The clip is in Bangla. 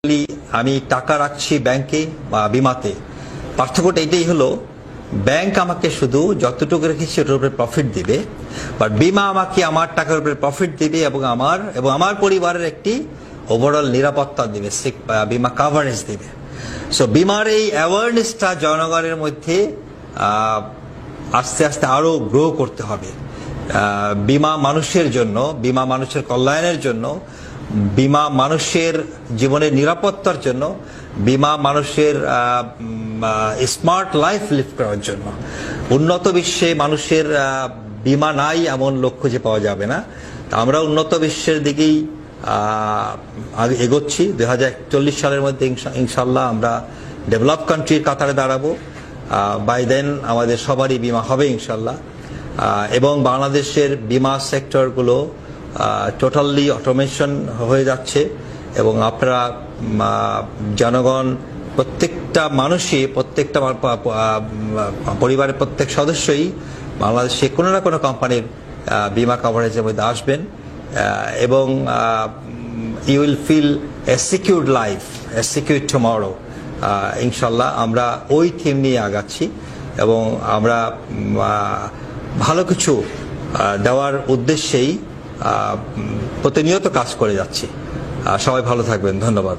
আমি টাকা রাখছি ব্যাংকে বা বিমাতে, পার্থক্যটা এটাই হলো, ব্যাংক আমাকে শুধু যতটুকু রেখেছি ওটার উপরে প্রফিট দিবে, বাট বিমা আমাকে আমার টাকার উপরে প্রফিট দিবে এবং আমার পরিবারের একটি ওভারঅল নিরাপত্তা দিবে, বিমা কাভারেজ দিবে। সো বিমার এই অ্যাওয়ারনেসটা জনগণের মধ্যে আস্তে আস্তে আরো গ্রো করতে হবে। বিমা মানুষের জন্য, বিমা মানুষের কল্যাণের জন্য, বিমা মানুষের জীবনের নিরাপত্তার জন্য, বিমা মানুষের স্মার্ট লাইফ লিভ করার জন্য। উন্নত বিশ্বে মানুষের বিমা নাই এমন লোক খুঁজে পাওয়া যাবে না। আমরা উন্নত বিশ্বের দিকেই এগোচ্ছি। 2041 সালের মধ্যে ইনশাল্লাহ আমরা ডেভেলপ কান্ট্রির কাতারে দাঁড়াবো। বাই দেন আমাদের সবারই বিমা হবে ইনশাল্লাহ। এবং বাংলাদেশের বিমা সেক্টরগুলো টোটালি অটোমেশন হয়ে যাচ্ছে এবং আপনারা জনগণ, প্রত্যেকটা মানুষই, প্রত্যেকটা পরিবারের প্রত্যেক সদস্যই বাংলাদেশে কোনো না কোনো কোম্পানির বিমা কভারেজের মধ্যে আসবেন এবং you will feel a secured life, a secured tomorrow. ইনশাল্লাহ আমরা ওই থিম নিয়ে আগাচ্ছি এবং আমরা ভালো কিছু দেওয়ার উদ্দেশ্যেই প্রতিনিয়ত কাজ করে যাচ্ছি। সবাই ভালো থাকবেন, ধন্যবাদ।